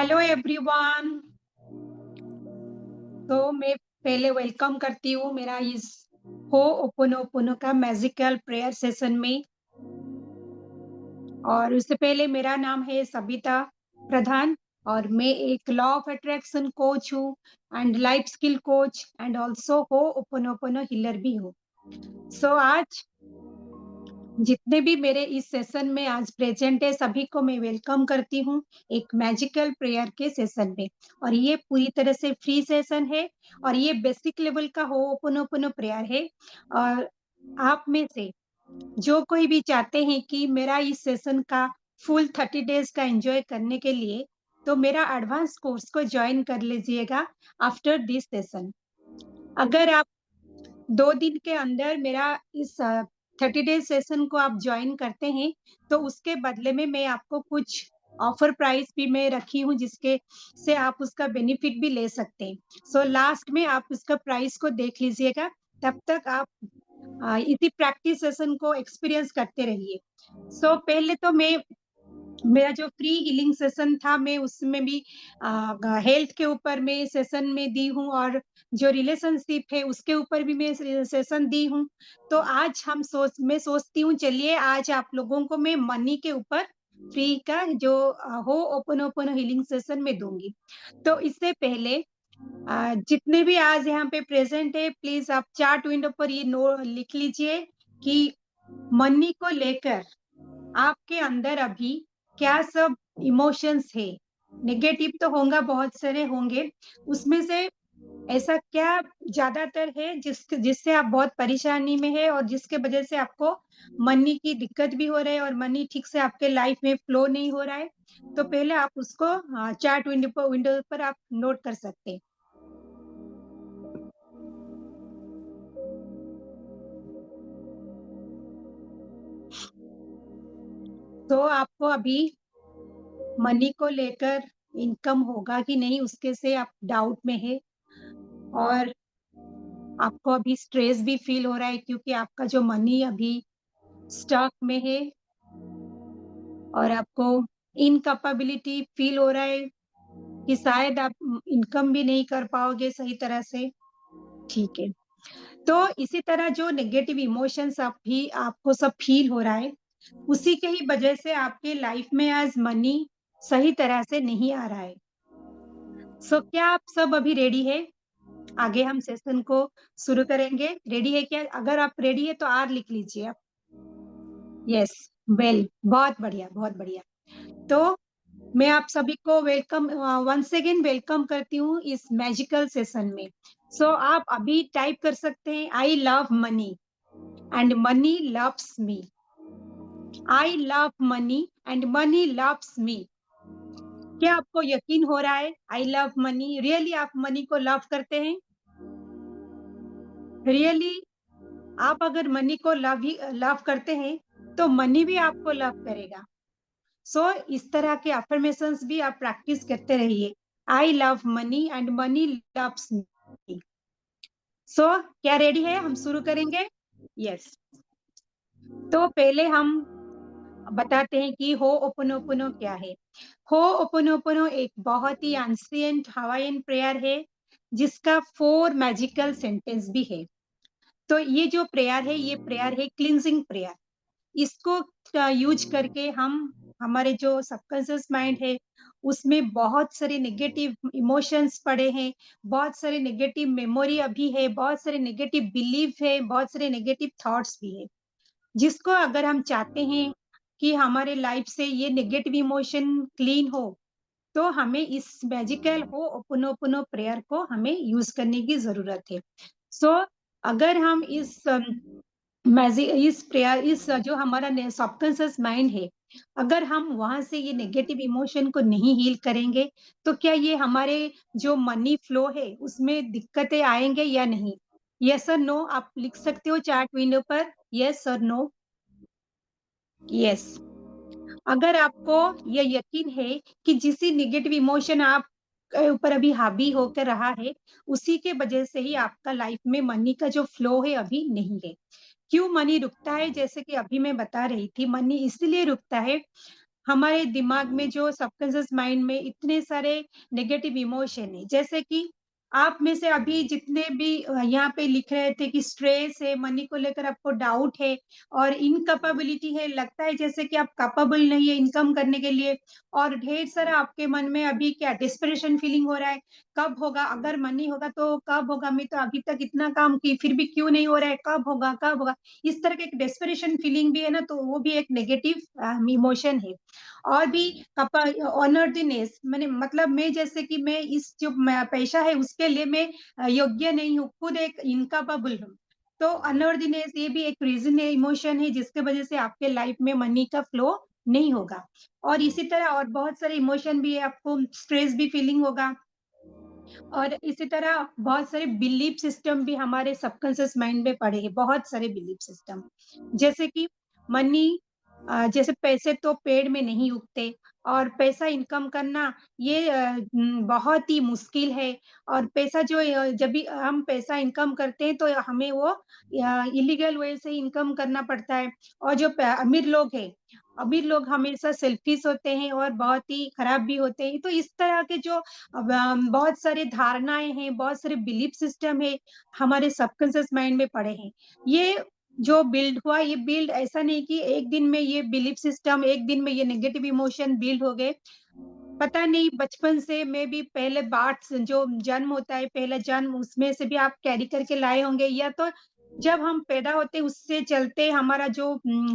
Hello everyone. तो मैं पहले वेलकम करती हूँ मेरा इस हो ओपोनोपोनो का मैजिकल प्रेयर सेशन में। और उससे पहले मेरा नाम है सबिता प्रधान और मैं एक लॉ ऑफ अट्रैक्शन कोच हूँ and life skill coach and also हो ओपोनोपोनो हीलर भी हूँ। सो आज जितने भी मेरे इस सेशन में आज प्रेजेंट है सभी को मैं वेलकम करती हूँ एक मैजिकल प्रेयर के सेशन में। और ये पूरी तरह से फ्री सेशन है और ये बेसिक लेवल का होपोनोपोनो प्रेयर है। और आप में से जो कोई भी चाहते हैं कि मेरा इस सेशन का फुल 30 डेज का एंजॉय करने के लिए तो मेरा एडवांस कोर्स को ज्वाइन कर लीजिएगा आफ्टर दिस सेशन। अगर आप 2 दिन के अंदर मेरा इस 30 डेज़ सेशन को आप जॉइन करते हैं, तो उसके बदले में मैं आपको कुछ ऑफर प्राइस भी मैं रखी हूँ, जिसके से आप उसका बेनिफिट भी ले सकते हैं। सो लास्ट में आप उसका प्राइस को देख लीजिएगा, तब तक आप इसी प्रैक्टिस सेशन को एक्सपीरियंस करते रहिए। सो पहले तो मैं मेरा जो फ्री हीलिंग सेशन था मैं उसमें भी हेल्थ के ऊपर मैं सेशन में दी हूँ और जो रिलेशनशिप है उसके ऊपर भी मैं सेशन दी हूँ। तो आज मैं सोचती हूँ चलिए आज आप लोगों को मैं मनी के ऊपर फ्री का जो हो ओपन ओपन हीलिंग सेशन में दूंगी। तो इससे पहले जितने भी आज यहाँ पे प्रेजेंट है प्लीज आप चार्ट विंडो पर ये नो लिख लीजिए कि मनी को लेकर आपके अंदर अभी क्या सब इमोशंस है? नेगेटिव तो होगा, बहुत सारे होंगे। उसमें से ऐसा क्या ज़्यादातर है जिससे आप बहुत परेशानी में हैं और जिसके वजह से आपको मनी की दिक्कत भी हो रहा है और मनी ठीक से आपके लाइफ में फ्लो नहीं हो रहा है? तो पहले आप उसको चार्ट विंडो पर आप नोट कर सकते हैं। तो आपको अभी मनी को लेकर इनकम होगा कि नहीं उसके से आप डाउट में है और आपको अभी स्ट्रेस भी फील हो रहा है क्योंकि आपका जो मनी अभी स्टॉक में है और आपको इनकैपेबिलिटी फील हो रहा है कि शायद आप इनकम भी नहीं कर पाओगे सही तरह से। ठीक है। तो इसी तरह जो नेगेटिव इमोशंस अभी आपको सब फील हो रहा है, उसी के ही वजह से आपके लाइफ में आज मनी सही तरह से नहीं आ रहा है। सो क्या आप सब अभी रेडी है? आगे हम सेशन को शुरू करेंगे। रेडी है क्या? अगर आप रेडी है तो आर लिख लीजिए आप। यस, वेल बहुत बढ़िया, बहुत बढ़िया। तो मैं आप सभी को वंस अगेन वेलकम करती हूँ इस मैजिकल सेशन में। सो आप अभी टाइप कर सकते हैं आई love money and money loves me. I love money and money loves मी। क्या आपको यकीन हो रहा है आई लव मनी? रियली आप मनी को लव करते हैं? रियली आप अगर मनी को लव करते हैं, तो मनी भी आपको लव करेगा। सो इस तरह के अफ़र्मेशंस भी आप प्रैक्टिस करते रहिए। I love money and money loves me. So क्या रेडी है? हम शुरू करेंगे? यस। तो पहले हम बताते हैं कि होओपोनोपोनो क्या है। होओपोनोपोनो एक बहुत ही एंशिएंट हवाईयन प्रेयर है, जिसका 4 मैजिकल सेंटेंस भी है। तो ये जो प्रेयर है, ये प्रेयर है क्लींजिंग प्रेयर। इसको यूज करके हम हमारे जो सबकॉन्शियस माइंड है उसमें बहुत सारे नेगेटिव इमोशंस पड़े हैं, बहुत सारे नेगेटिव मेमोरी अभी है, बहुत सारे नेगेटिव बिलीफ है, बहुत सारे नेगेटिव थॉट्स भी है, जिसको अगर हम चाहते हैं कि हमारे लाइफ से ये नेगेटिव इमोशन क्लीन हो, तो हमें इस मैजिकल हो ओपोनोपोनो प्रेयर को हमें यूज करने की जरूरत है। सो अगर हम इस प्रेयर जो हमारा सबकॉन्शियस माइंड है, अगर हम वहां से ये नेगेटिव इमोशन को नहीं हील करेंगे, तो क्या ये हमारे जो मनी फ्लो है उसमें दिक्कतें आएंगे या नहीं? यस और नो आप लिख सकते हो चार्ट विंडो पर। यस और नो? यस। अगर आपको ये यकीन है कि जिस नेगेटिव इमोशन आप के ऊपर अभी हावी होकर रहा है, उसी के वजह से ही आपका लाइफ में मनी का जो फ्लो है अभी नहीं है। क्यों मनी रुकता है? जैसे कि अभी मैं बता रही थी, मनी इसलिए रुकता है हमारे दिमाग में जो सबकॉन्शियस माइंड में इतने सारे नेगेटिव इमोशन है, जैसे कि आप में से अभी जितने भी यहाँ पे लिख रहे थे कि स्ट्रेस है, मनी को लेकर आपको डाउट है और इनकैपेबिलिटी है, लगता है जैसे कि आप कैपेबल नहीं है इनकम करने के लिए और ढेर सारा आपके मन में अभी क्या डेस्परेशन फीलिंग हो रहा है, कब होगा? अगर मनी होगा तो कब होगा? मैं तो अभी तक इतना काम की, फिर भी क्यों नहीं हो रहा है? कब होगा? कब होगा? इस तरह के एक डेस्परेशन फीलिंग भी है ना, तो वो भी एक नेगेटिव इमोशन है। और भी कपा अनवर्दीनेस मैंने मतलब मैं जैसे कि मैं इस जो पेशा है उसके लिए मैं योग्य नहीं हूँ, खुद एक इनकेपेबल हूँ। तो अनवर्दीनेस ये भी एक रीज़न है, इमोशन है जिसकी वज़ह से आपके लाइफ में मनी का फ्लो नहीं होगा। और इसी तरह और बहुत सारे इमोशन भी है, आपको स्ट्रेस भी फीलिंग होगा। और इसी तरह बहुत सारे बिलीफ सिस्टम भी हमारे सबकॉन्शियस माइंड में पड़े हैं, बहुत सारे बिलीफ सिस्टम। जैसे कि मनी जैसे पैसे तो पेड़ में नहीं उगते और पैसा इनकम करना ये बहुत ही मुश्किल है और पैसा जो जब भी हम पैसा इनकम करते हैं तो हमें वो इलीगल वे से इनकम करना पड़ता है और जो अमीर लोग हमेशा सेल्फिश होते हैं और बहुत ही खराब भी होते हैं। तो इस तरह के जो बहुत सारी धारणाएँ हैं, बहुत सारे बिलीफ सिस्टम है, हमारे सबकॉन्शियस माइंड में पड़े हैं। ये जो बिल्ड हुआ, ये बिल्ड ऐसा नहीं कि एक दिन में ये बिलीफ सिस्टम, एक दिन में ये नेगेटिव इमोशन बिल्ड हो गए। पता नहीं बचपन से मे बी पहले बार्थ जो जन्म होता है, पहला जन्म उसमें से भी आप कैरी करके लाए होंगे या तो जब हम पैदा होते हैं उससे चलते हमारा जो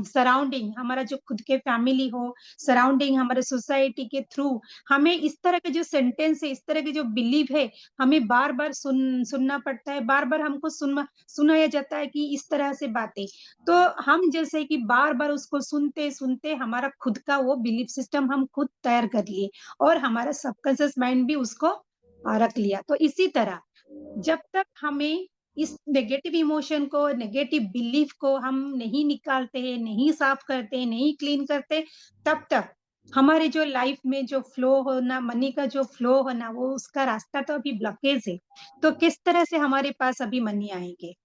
सराउंडिंग हमारा जो खुद के फैमिली हो, सराउंडिंग हमारे सोसाइटी के थ्रू हमें इस तरह के जो सेंटेंस है, इस तरह के जो बिलीव है, हमें बार-बार सुनना पड़ता है, बार-बार हमको सुनाया जाता है कि इस तरह से बातें। तो हम जैसे कि बार-बार उसको सुनते-सुनते हमारा खुद का वो बिलीफ सिस्टम हम खुद तैयार कर लिए। और हमारा सबकॉन्शियस माइंड भी उसको रख लिया। तो इसी तरह जब तक हमें इस नेगेटिव इमोशन को, नेगेटिव बिलीफ को हम नहीं निकालते हैं, नहीं साफ करते हैं, नहीं क्लीन करते, तब तक हमारे जो लाइफ में जो फ्लो होना, मनी का जो फ्लो होना, वो उसका रास्ता तो अभी ब्लॉकेज है। तो किस तरह से हमारे पास अभी मनी आएँगे?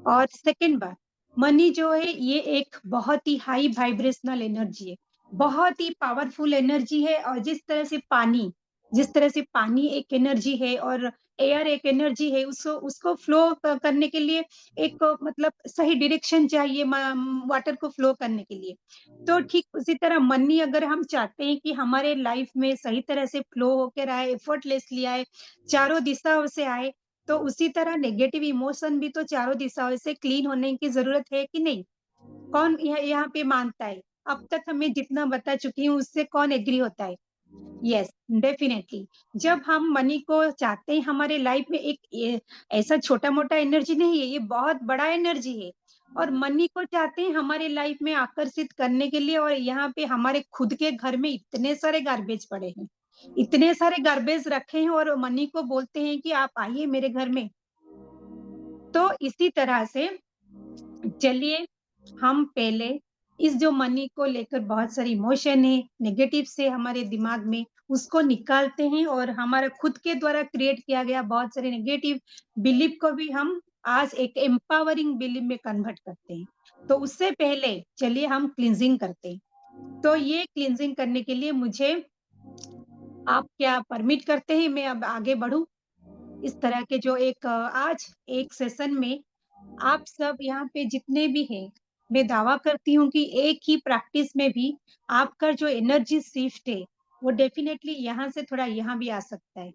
और सेकंड बात, मनी जो है ये एक बहुत ही हाई वाइब्रेशनल एनर्जी है, बहुत ही पावरफुल एनर्जी है और जिस तरह से पानी एक एनर्जी है और एयर एक एनर्जी है, उसको उसको फ्लो करने के लिए एक मतलब सही डायरेक्शन चाहिए वाटर को फ्लो करने के लिए। तो ठीक उसी तरह मनी अगर हम चाहते हैं कि हमारे लाइफ में सही तरह से फ्लो होकर आए, एफर्टलेसली आए, चारों दिशाओं से आए, तो उसी तरह नेगेटिव इमोशन भी तो चारों दिशाओं से क्लीन होने की ज़रूरत है कि नहीं? कौन यहाँ पे मानता है? अब तक हमें जितना बता चुकी हूँ उससे कौन एग्री होता है? Yes, definitely. जब हम मनी को चाहते हैं हमारे लाइफ में एक ये ऐसा छोटा-मोटा एनर्जी नहीं है, ये बहुत बड़ा एनर्जी है और मनी को चाहते हैं हमारे लाइफ में आकर्षित करने के लिए और यहाँ पे हमारे खुद के घर में इतने सारे गार्बेज पड़े हैं। इतने सारे गार्बेज रखे हैं और मनी को बोलते हैं कि आप आइए मेरे घर में। तो इसी तरह से चलिए हम पहले इस जो मनी को लेकर बहुत सारी इमोशन है, नेगेटिव से हमारे दिमाग में, उसको निकालते हैं और हमारा खुद के द्वारा क्रिएट किया गया बहुत सारे नेगेटिव बिलीफ को भी हम आज एक एम्पावरिंग बिलीफ में कन्वर्ट करते हैं। तो उससे पहले चलिए हम क्लींजिंग करते हैं। तो ये क्लींजिंग करने के लिए मुझे आप क्या परमिट करते हैं मैं अब आगे बढ़ूँ? इस तरह के जो एक आज एक सेशन में आप सब यहाँ पे जितने भी हैं, मैं दावा करती हूँ कि एक ही प्रैक्टिस में भी आपका जो एनर्जी शिफ्ट है, वो डेफ़िनेटली यहाँ से थोड़ा यहाँ भी आ सकता है।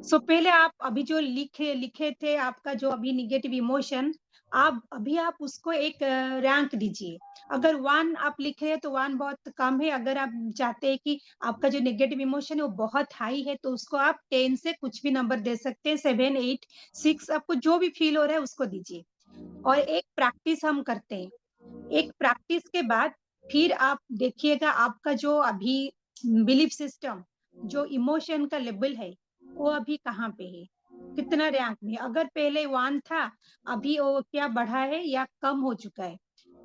सो पहले आप अभी जो लिखे लिखे थे आपका जो अभी नेगेटिव इमोशन, आप उसको एक रैंक दीजिए। अगर 1 आप लिखे हैं तो 1 बहुत कम है, अगर आप चाहते हैं कि आपका जो नेगेटिव इमोशन है वो बहुत हाई है तो उसको आप 10 से कुछ भी नंबर दे सकते हैं, 7, 8, 6 आपको जो भी फ़ील हो रहा है उसको दीजिए। और एक प्रैक्टिस हम करते हैं। एक प्रैक्टिस के बाद फिर आप देखिएगा आपका जो अभी बिलीफ सिस्टम, जो इमोशन का लेवल है, वो अभी कहाँ पे है? कितना रैंक में? अगर पहले 1 था, अभी वो क्या बढ़ा है या कम हो चुका है?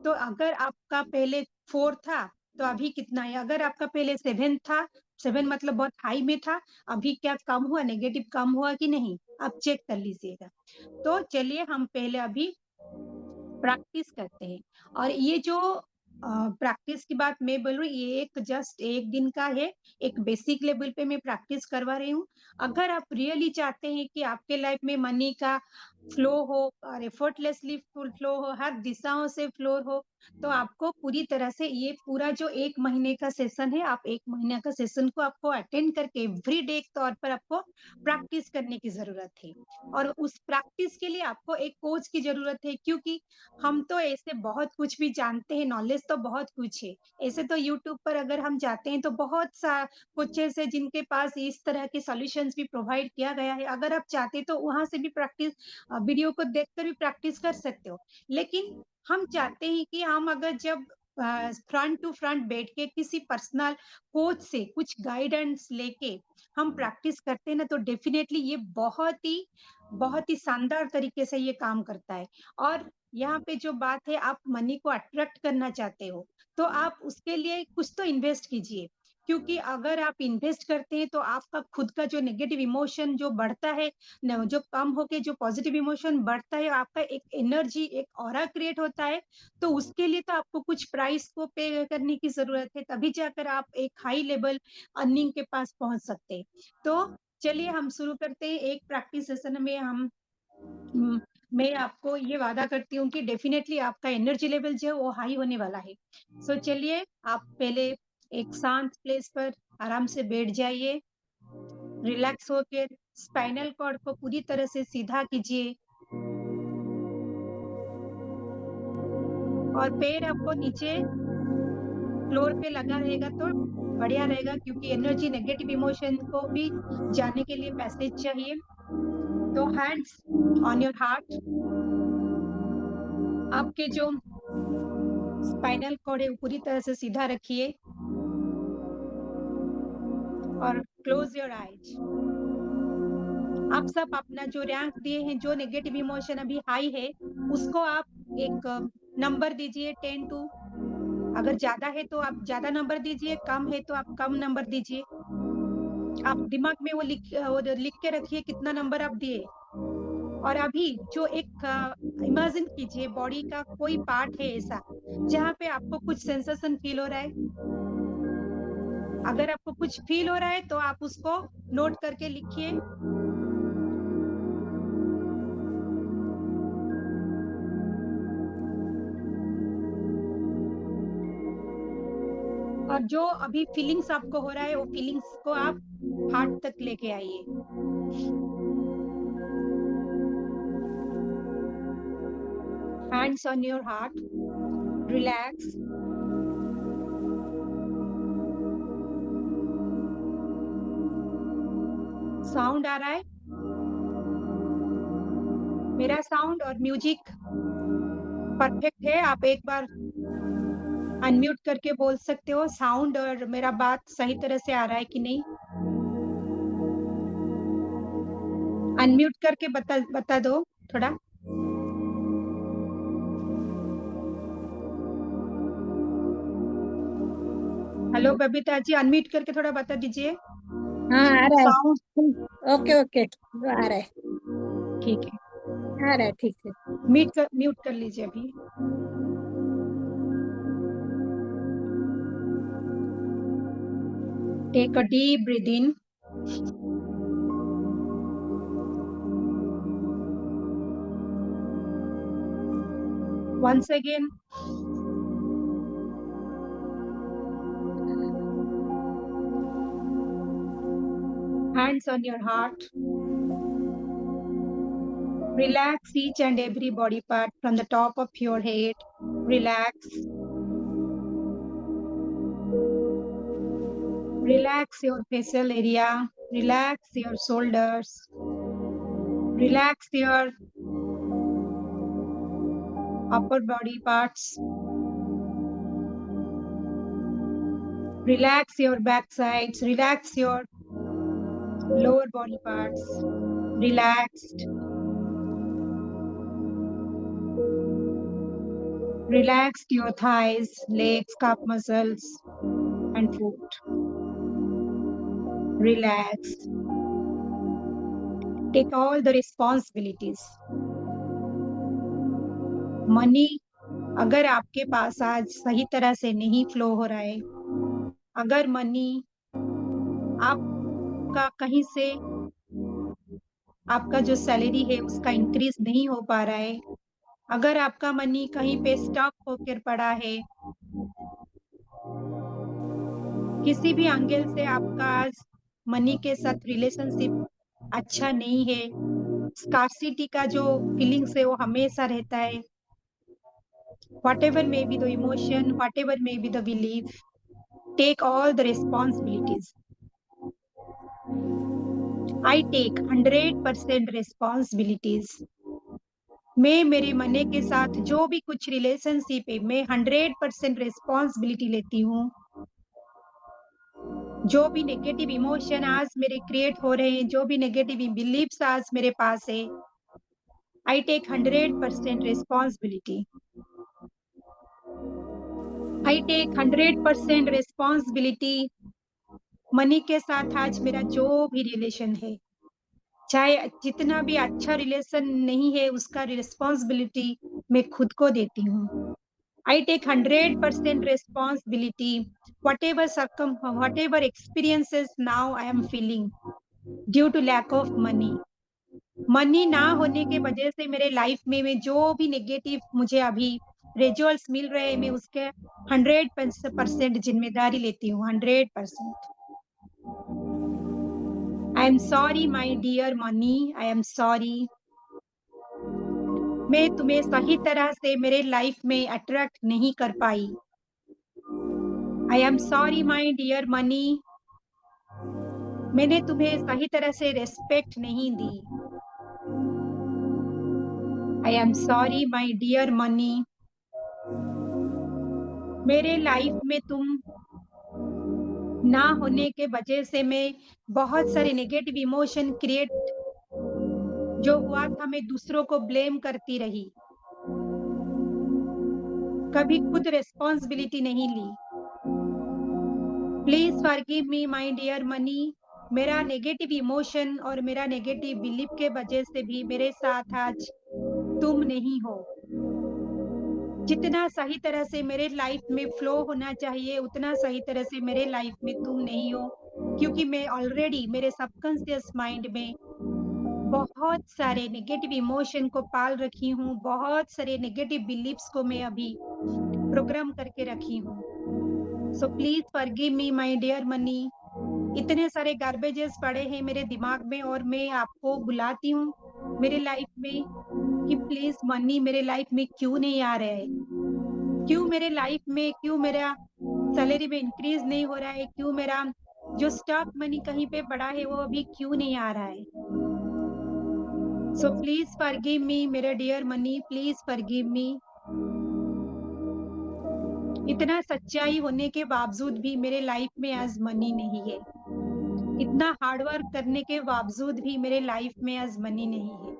तो अगर आपका पहले 4 था, तो अभी कितना है? अगर आपका पहले 7 था, 7 मतलब बहुत हाई में था, अभी क्या कम हुआ, नेगेटिव कम हुआ कि नहीं? आप चेक कर लीजिएगा। तो चलिए हम पहले अभी प्रैक्टिस करते हैं और ये जो प्रैक्टिस की बात मैं बोल रही हूँ, ये एक जस्ट 1 दिन का है, एक बेसिक लेवल पे मैं प्रैक्टिस करवा रही हूँ। अगर आप रियली चाहते हैं कि आपके लाइफ में मनी का फ्लो हो और एफर्टलेसली फुल फ्लो हो, हर दिशाओं से फ्लो हो, तो आपको पूरी तरह से ये पूरा जो 1 महीने का सेशन है, आप 1 महीने का सेशन को आपको अटेंड करके एवरीडे के तौर पर आपको प्रैक्टिस करने की ज़रूरत है। और उस प्रैक्टिस के लिए आपको एक कोच की ज़रूरत है, क्योंकि हम तो ऐसे बहुत कुछ भी जानते हैं, नॉलेज तो बहुत कुछ है। ऐसे तो यूट्यूब पर अगर हम जाते हैं तो बहुत सा कोचेज़ है जिनके पास इस तरह के सॉल्यूशंस भी प्रोवाइड किया गया है। अगर आप चाहते तो वहाँ से भी प्रैक्टिस वीडियो को देखकर भी प्रैक्टिस कर सकते हो। लेकिन हम चाहते हैं कि हम अगर जब फ्रंट टू फ्रंट बैठ के किसी पर्सनल कोच से कुछ गाइडेंस लेके हम प्रैक्टिस करते हैं ना, तो डेफिनिटली ये बहुत ही शानदार तरीके से ये काम करता है। और यहाँ पे जो बात है, आप मनी को अट्रैक्ट करना चाहते हो, तो आप उसके लिए कुछ तो इन्वेस्ट कीजिए। क्योंकि अगर आप इन्वेस्ट करते हैं तो आपका खुद का जो नेगेटिव इमोशन जो बढ़ता है, न जो कम होके जो पॉजिटिव इमोशन बढ़ता है, आपका एक एनर्जी, एक ऑरा क्रिएट होता है, तो उसके लिए तो आपको कुछ प्राइस को पे करने की ज़रूरत है, तभी जाकर आप एक हाई लेवल अर्निंग के पास पहुँच सकते हैं। तो चलिए हम शुरू करते हैं। एक प्रैक्टिस सेशन में उम, मैं आपको ये वादा करती हूँ कि डेफ़िनेटली आपका एनर्जी लेवल जो है वो हाई होने वाला है। सो चलिए, आप पहले एक शांत प्लेस पर आराम से बैठ जाइए, रिलैक्स होकर स्पाइनल कॉर्ड को पूरी तरह से सीधा कीजिए और पैर आपको नीचे फ्लोर पे लगा रहेगा तो बढ़िया रहेगा, क्योंकि एनर्जी नेगेटिव इमोशन को भी जाने के लिए पैसेज चाहिए। तो हैंड्स ऑन योर हार्ट, आपके जो स्पाइनल कॉर्ड है वो पूरी तरह से सीधा रखिए और क्लोज योर आईज। आप सब अपना जो रैंक दिए हैं, जो नेगेटिव इमोशन अभी हाई है, उसको आप एक नंबर दीजिए 10 टू। अगर ज़्यादा है तो आप ज़्यादा नंबर दीजिए, कम है तो आप कम नंबर दीजिए। आप दिमाग में वो लिख के रखिए कितना नंबर आप दिए। और अभी जो एक इमेजिन कीजिए बॉडी का कोई पार्ट है ऐसा, जहाँ पे आपको कुछ सेंसेशन फ़ील हो रहा है। अगर आपको कुछ फ़ील हो रहा है तो आप उसको नोट करके लिखिए। और जो अभी फीलिंग्स आपको हो रहा है, वो फीलिंग्स को आप हार्ट तक लेके आइए। Hands on your heart, relax. Sound आ रहा है? मेरा साउंड और म्यूजिक परफेक्ट है? आप एक बार अनम्यूट करके बोल सकते हो साउंड और मेरा बात सही तरह से आ रहा है कि नहीं? अनम्यूट करके बता दो थोड़ा। हेलो बबीता जी, अनम्यूट करके थोड़ा बता दीजिए। हाँ आ रहा है। साउंड ओके ओके आ रहा है। ठीक है। आ रहा है ठीक है। म्यूट कर लीजिए अभी। Take a deep breath in. Once again, hands on your heart. Relax each and every body part from the top of your head. Relax. Relax your facial area. Relax your shoulders. Relax your upper body parts. Relax your back sides. Relax your lower body parts. Relaxed. Relax your thighs, legs, calf muscles, and foot. Relax. Take all the responsibilities. Money अगर आपके पास आज सही तरह से नहीं flow हो रहा है, अगर मनी आपका कहीं से आपका जो सैलरी है उसका इंक्रीज़ नहीं हो पा रहा है, अगर आपका मनी कहीं पे स्टक होकर पड़ा है, किसी भी एंगल से आपका आज मनी के साथ रिलेशनशिप अच्छा नहीं है, स्कार्सिटी का जो फीलिंग्स है वो हमेशा रहता है, whatever may be the emotion, whatever may be the belief, take all the responsibilities. I take 100% responsibilities. मैं मेरे मनी के साथ जो भी कुछ रिलेशनशिप है, मैं 100% रिस्पांसिबिलिटी लेती हूँ। जो भी नेगेटिव इमोशन आज मेरे क्रिएट हो रहे हैं, जो भी नेगेटिव बिलीफ्स आज मेरे पास है, I take 100% responsibility. I take 100% responsibility money के साथ आज मेरा जो भी रिलेशन है, चाहे जितना भी अच्छा रिलेशन नहीं है, उसका रिस्पांसिबिलिटी मैं खुद को देती हूँ। I take 100% responsibility, whatever experiences now I am feeling due to lack of money. Money ना होने के वजह से मेरे लाइफ में जो भी नेगेटिव मुझे अभी रिजल्ट्स मिल रहे हैं, मैं उसके 100% जिम्मेदारी लेती हूँ, 100%। I am sorry my dear money, I am sorry. मैं तुम्हें सही तरह से मेरे लाइफ में अट्रैक्ट नहीं कर पाई। I am sorry my dear money, मैंने तुम्हें सही तरह से रिस्पेक्ट नहीं दी। I am sorry my dear money, मेरे लाइफ में तुम ना होने के वजह से मैं बहुत सारे नेगेटिव इमोशन क्रिएट जो हुआ था, मैं दूसरों को ब्लेम करती रही, कभी खुद रिस्पॉन्सिबिलिटी नहीं ली। Please forgive me my dear money, मेरा नेगेटिव इमोशन और मेरा नेगेटिव बिलीफ के वजह से भी मेरे साथ आज तुम नहीं हो। जितना सही तरह से मेरे लाइफ में फ्लो होना चाहिए, उतना सही तरह से मेरे लाइफ में तुम नहीं हो, क्योंकि मैं ऑलरेडी मेरे सबकॉन्शियस माइंड में बहुत सारे नेगेटिव इमोशन को पाल रखी हूँ, बहुत सारे नेगेटिव बिलीफ्स को मैं अभी प्रोग्राम करके रखी हूँ। So please forgive me my dear money. इतने सारे गार्बेजेस पड़े हैं मेरे दिमाग में और मैं आपको बुलाती हूँ मेरे लाइफ में कि प्लीज मनी मेरे लाइफ में क्यों नहीं आ रहा है, क्यों मेरे लाइफ में, क्यों मेरा सैलरी में इंक्रीज नहीं हो रहा है, क्यों मेरा जो स्टॉक मनी कहीं पे पड़ा है वो अभी क्यों नहीं आ रहा है। सो प्लीज फॉरगिव मी मेरे dear money, please forgive me. इतना सच्चाई होने के बावजूद भी मेरे लाइफ में आज मनी नहीं है, इतना हार्ड वर्क करने के बावजूद भी मेरे लाइफ में आज मनी नहीं है।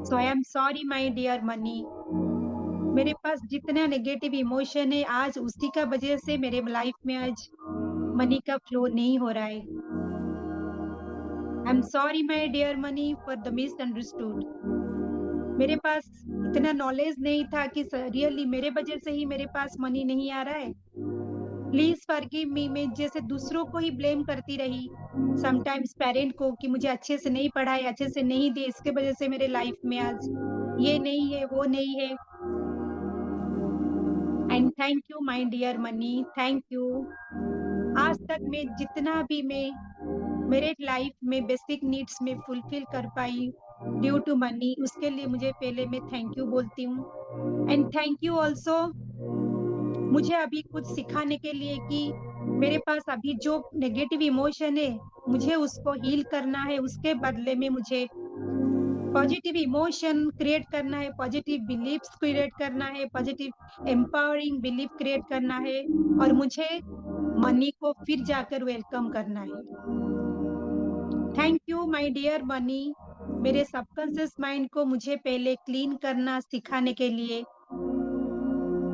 So I am sorry my dear money, मेरे पास जितना नेगेटिव इमोशन है आज उसी का वजह से मेरे लाइफ में आज मनी का फ्लो नहीं हो रहा है। I am sorry my dear money for the misunderstood. मेरे पास इतना नॉलेज नहीं था कि रियली मेरे वजह से ही मेरे पास मनी नहीं आ रहा है। प्लीज फॉरगिव मी, मैं जैसे दूसरों को ही ब्लेम करती रही, समटाइम्स पेरेंट को कि मुझे अच्छे से नहीं पढ़ाए, अच्छे से नहीं दिए, इसके वजह से मेरे लाइफ में आज ये नहीं है, वो नहीं है। And thank you my dear money, thank you. आज तक मैं जितना भी मैं मेरे लाइफ में बेसिक नीड्स में फुलफिल कर पाई ड्यू टू मनी, उसके लिए मुझे पहले मैं थैंक यू बोलती हूँ। एंड थैंक यू ऑल्सो मुझे अभी कुछ सिखाने के लिए कि मेरे पास अभी जो नेगेटिव इमोशन है, मुझे उसको हील करना है, उसके बदले में मुझे पॉजिटिव इमोशन क्रिएट करना है, पॉजिटिव बिलीफ्स क्रिएट करना है, पॉजिटिव एम्पावरिंग बिलीफ क्रिएट करना है और मुझे मनी को फिर जाकर वेलकम करना है। Thank you my dear money, मेरे सबकॉन्शियस माइंड को मुझे पहले क्लीन करना सिखाने के लिए।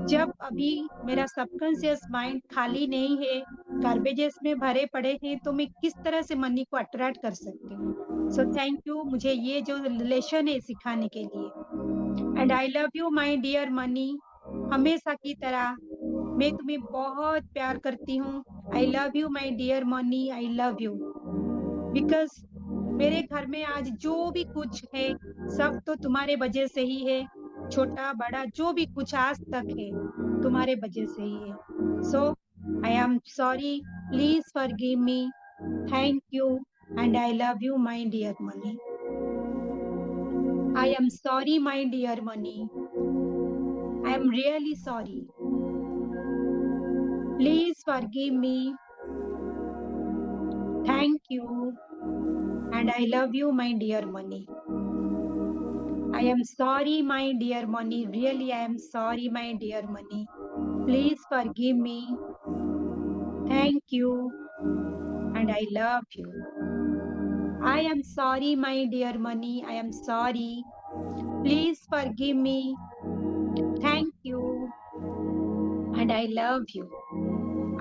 जब अभी मेरा सबकॉन्शियस माइंड खाली नहीं है, गार्बेजेस में भरे पड़े हैं, तो मैं किस तरह से मनी को अट्रैक्ट कर सकती हूँ। सो थैंक यू मुझे ये जो रिलेशन है सिखाने के लिए। And I love you my dear money, हमेशा की तरह मैं तुम्हें बहुत प्यार करती हूँ। I love you my dear money, I love you. Because मेरे घर में आज जो भी कुछ है, सब तो तुम्हारे वजह से ही है। छोटा-बड़ा जो भी कुछ आज तक है, तुम्हारे वजह से ही है। So I am sorry, please forgive me, thank you and I love you my dear money. I am sorry my dear money. I am really sorry. Please forgive me, thank you and I love you, my dear money. I am sorry, my dear money. Really, I am sorry, my dear money. Please forgive me. Thank you, and I love you. I am sorry, my dear money. I am sorry. Please forgive me. Thank you, and I love you.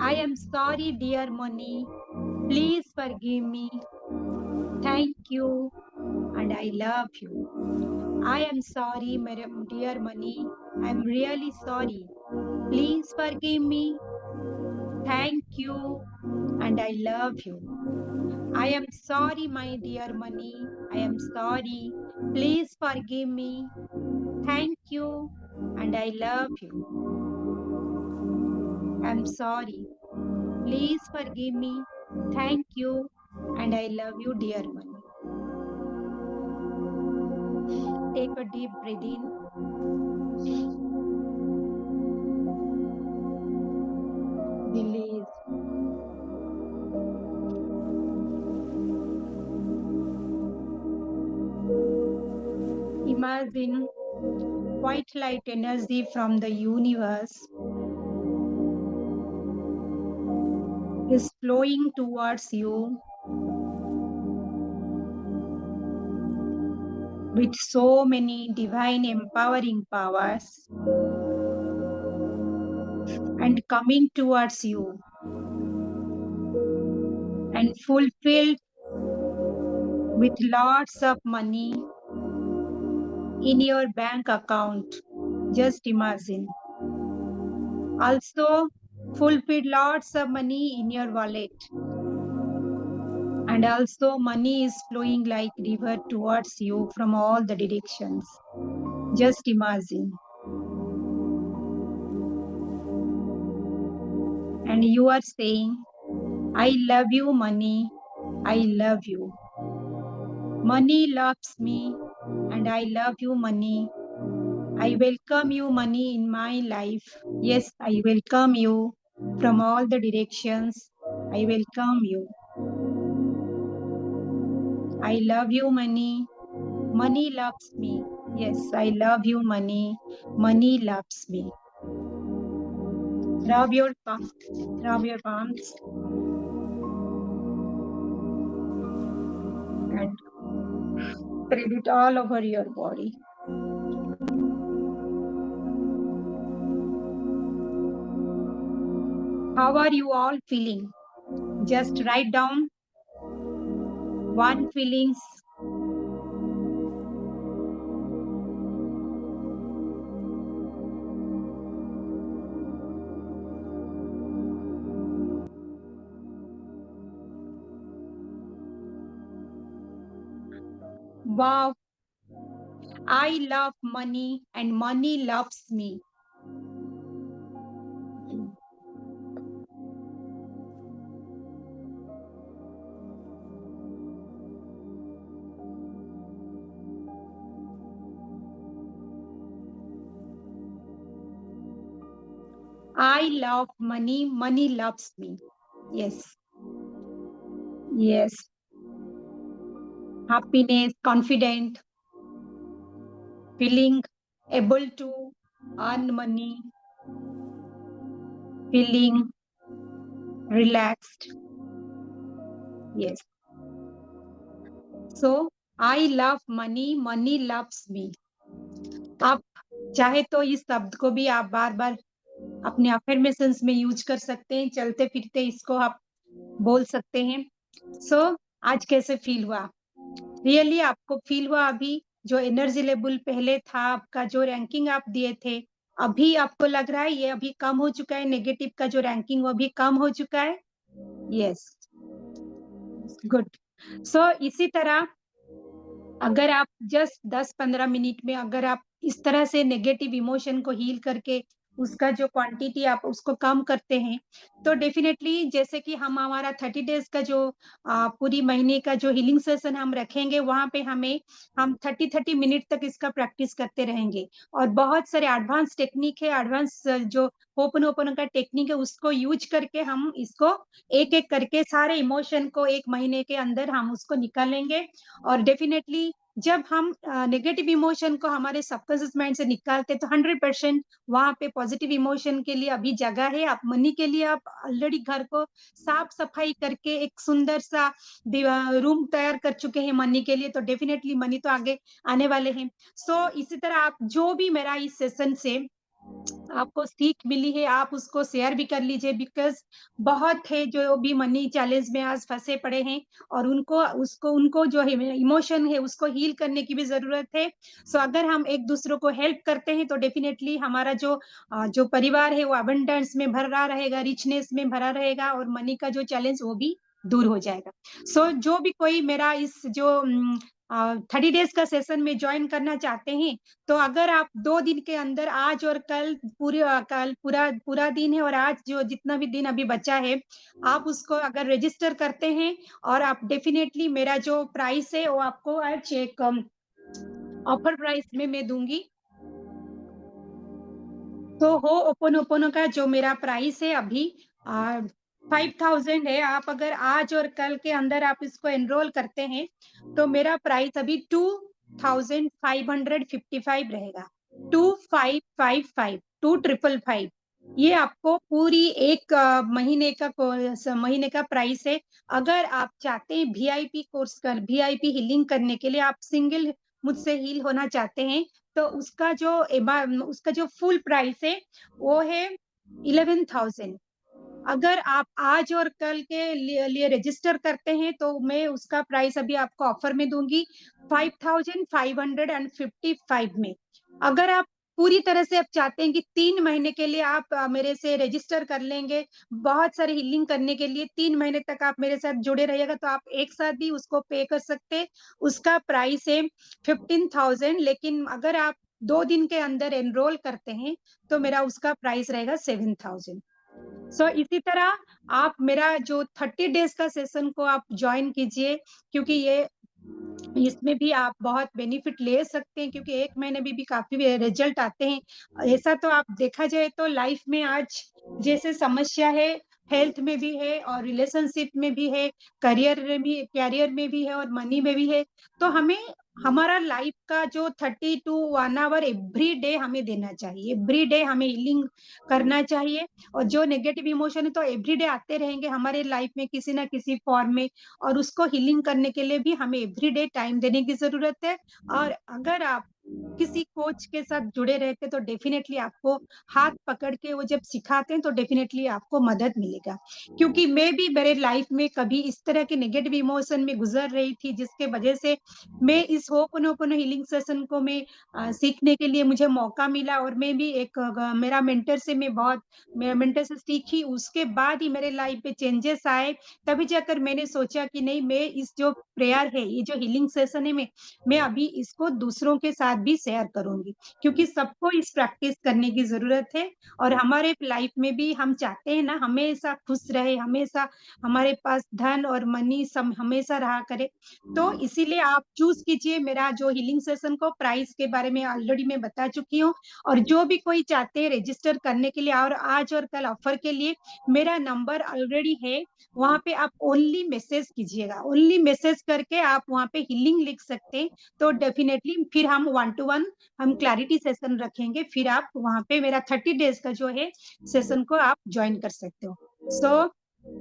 I am sorry, dear money. Please forgive me. Thank you, and I love you. I am sorry, my dear money. I am really sorry. Please forgive me. Thank you, and I love you. I am sorry, my dear money. I am sorry. Please forgive me. Thank you, and I love you. I am sorry. Please forgive me. Thank you, and I love you, dear money. Take a deep breath in. Release. Imagine white light energy from the universe is flowing towards you with so many divine empowering powers and coming towards you and fulfilled with lots of money in your bank account. Just imagine. Also, fulfilled lots of money in your wallet. And also, money is flowing like river towards you from all the directions. Just imagine. And you are saying, I love you, money. I love you. Money loves me, and I love you, money. I welcome you, money, in my life. Yes, I welcome you from all the directions. I welcome you. I love you, money. Money loves me. Yes, I love you, money. Money loves me. Rub your palms. Rub your palms. And spread it all over your body. How are you all feeling? Just write down one feelings. Wow, I love money and money loves me. I love money, money loves me. Yes. Yes. Happiness, confident, feeling able to earn money, feeling relaxed. Yes. So I love money, money loves me. आप चाहे तो इस शब्द को भी आप बार-बार अपने अफर्मेशंस में यूज कर सकते हैं, चलते-फिरते इसको आप बोल सकते हैं। सो आज कैसे फील हुआ? रियली आपको फील हुआ अभी जो एनर्जी लेवल पहले था आपका, जो रैंकिंग आप दिए थे, अभी आपको लग रहा है ये अभी कम हो चुका है, नेगेटिव का जो रैंकिंग वो अभी कम हो चुका है? Yes, good. सो इसी तरह अगर आप जस्ट 10-15 मिनट में अगर आप इस तरह से नेगेटिव इमोशन को हील करके उसका जो क्वांटिटी आप उसको कम करते हैं, तो डेफ़िनेटली जैसे कि हम हमारा 30 डेज़ का जो पूरी महीने का जो हीलिंग सेशन हम रखेंगे, वहाँ पे हम 30-30 मिनट तक इसका प्रैक्टिस करते रहेंगे और बहुत सारे एडवांस टेक्निक है, एडवांस जो होपनोपोनो का टेक्निक है, उसको यूज़ करके हम इसको एक-एक करके सारे इमोशन को 1 महीने के अंदर हम उसको निकालेंगे और डेफ़िनेटली जब हम नेगेटिव इमोशन को हमारे सबकॉन्शियस माइंड से निकालते हैं, तो 100% वहाँ पे पॉज़िटिव इमोशन के लिए अभी जगह है। आप मनी के लिए आप ऑलरेडी घर को साफ-सफाई करके एक सुंदर-सा रूम तैयार कर चुके हैं मनी के लिए, तो डेफ़िनेटली मनी तो आगे आने वाले हैं। सो इसी तरह आप जो भी मेरा इस सेशन से आपको सीख मिली है, आप उसको शेयर भी कर लीजिए बिकॉज़ बहुत है जो भी मनी चैलेंज में आज फँसे पड़े हैं और उनको जो है इमोशन है उसको हील करने की भी ज़रूरत है। सो अगर हम एक-दूसरे को हेल्प करते हैं तो डेफ़िनेटली हमारा जो परिवार है वो अबंडेंस में भरा रहेगा, रिचनेस में भरा रहेगा और मनी का जो चैलेंज वो भी दूर हो जाएगा। सो जो भी कोई मेरा इस जो 30 डेज़ का सेशन में जॉइन करना चाहते हैं, तो अगर आप 2 दिन के अंदर आज और कल पूरा पूरा दिन है और आज जो जितना भी दिन अभी बचा है, आप उसको अगर रजिस्टर करते हैं और आप डेफ़िनेटली मेरा जो प्राइस है वो आपको आज एक ऑफर प्राइस में मैं दूँगी। तो होओपोनोपोनो का जो मेरा प्राइस है अभी अ, 5000 है। आप अगर आज और कल के अंदर आप इसको एनरोल करते हैं, तो मेरा प्राइस अभी 2555 रहेगा। 2555 2555 ये आपको पूरी एक महीने का महीने का प्राइस है। अगर आप चाहते हैं वीआईपी हीलिंग करने के लिए आप सिंगल मुझसे हील होना चाहते हैं, तो उसका जो फुल प्राइस है, वो है 11,000। अगर आप आज और कल के लिए रजिस्टर करते हैं, तो मैं उसका प्राइस अभी आपको ऑफर में दूँगी 5555 में। अगर आप पूरी तरह से आप चाहते हैं कि 3 महीने के लिए आप मेरे से रजिस्टर कर लेंगे, बहुत सारी हीलिंग करने के लिए 3 महीने तक आप मेरे साथ जुड़े रहिएगा, तो आप एक साथ भी उसको पे कर सकते हैं। उसका प्राइस है 15,000 लेकिन अगर आप 2 दिन के अंदर एनरोल करते हैं, तो मेरा उसका प्राइस रहेगा 7,000। सो इसी तरह आप मेरा जो 30 डेज़ का सेशन को आप जॉइन कीजिए क्योंकि ये इसमें भी आप बहुत बेनिफिट ले सकते हैं क्योंकि 1 महीने में भी काफ़ी रिज़ल्ट आते हैं। ऐसा तो आप देखा जाए तो लाइफ़ में आज जैसे समस्या है, हेल्थ में भी है और रिलेशनशिप में भी है, करियर में भी है और मनी में भी है। तो हमें हमारा लाइफ़ का जो 30 टू 1 ऑवर एवरी डे हमें देना चाहिए। एवरी डे हमें हीलिंग करना चाहिए और जो नेगेटिव इमोशन है तो एवरी डे आते रहेंगे हमारे लाइफ़ में किसी न किसी फ़ॉर्म में और उसको हीलिंग करने के लिए भी हमें एवरीडे टाइम देने की ज़रूरत है और अगर आप किसी कोच के साथ जुड़े रहते हैं तो डेफ़िनेटली आपको हाथ पकड़ के वो जब सिखाते हैं तो डेफ़िनेटली आपको मदद मिलेगा। क्योंकि मैं भी मेरे लाइफ़ में कभी इस तरह के नेगेटिव इमोशन में गुज़र रही थी जिसके वज़ह से मैं इस होपनोपोनो हीलिंग सेशन को सीखने के लिए मुझे मौका मिला और मैं भी एक मेरा मेंटर से सीखी उसके बाद ही मेरे लाइफ़ में चेंजेस आए तभी जाकर मैंने सोचा कि नहीं मैं इस जो प्रेयर है, ये जो हीलिंग सेशन है मैं अभी इसको दूसरों के साथ भी शेयर करूँगी। क्योंकि सबको इस प्रैक्टिस करने की ज़रूरत है और हमारे लाइफ में भी हम चाहते हैं ना हमेशा खुश रहे, हमेशा हमारे पास धन और मनी सब हमेशा रहा करे। तो इसीलिए आप चूज़ कीजिए मेरा जो हीलिंग सेशन को प्राइस के बारे में ऑलरेडी मैं बता चुकी हूँ और जो भी कोई चाहते हैं रजिस्टर करने के लिए और आज और कल ऑफर के लिए मेरा नंबर ऑलरेडी है वहाँ पे आप ओनली मैसेज कीजिएगा, ओनली मैसेज करके आप वहाँ पे हीलिंग लिख सकते हैं, तो डेफ़िनेटली फिर हम 1 टू 1 हम क्लैरिटी सेशन रखेंगे, फिर आप वहाँ पे मेरा 30 डेज़ का जो है सेशन को आप जॉइन कर सकते हो। सो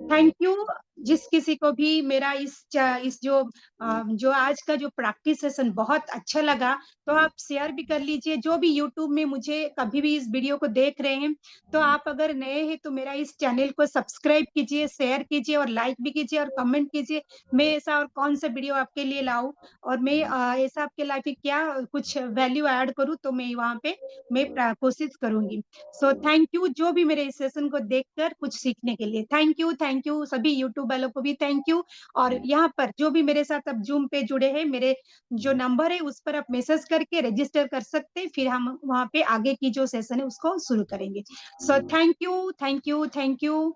थैंक यू जिस किसी को भी मेरा इस जो आज का जो प्रैक्टिस सेशन बहुत अच्छा लगा, तो आप शेयर भी कर लीजिए। जो भी यूट्यूब में मुझे कभी भी इस वीडियो को देख रहे हैं, तो आप अगर नए हैं तो मेरा इस चैनल को सब्सक्राइब कीजिए, शेयर कीजिए और लाइक भी कीजिए और कमेंट कीजिए। मैं ऐसा और कौन-सा वीडियो आपके लिए लाऊँ और मैं ऐसा आपके लाइफ में क्या कुछ वैल्यू ऐड करूँ, तो मैं वहाँ पे मैं कोशिश करूँगी। सो थैंक यू जो भी मेरे इस सेशन को देखकर कुछ सीखने के लिए। थैंक यू सभी यूट्यूब वालों को भी थैंक यू और यहाँ पर जो भी मेरे साथ अब ज़ूम पे जुड़े हैं, मेरे जो नंबर है उस पर आप मैसेज करके रजिस्टर कर सकते हैं, फिर हम वहाँ पे आगे की जो सेशन है उसको शुरू करेंगे। So thank you, thank you, thank you.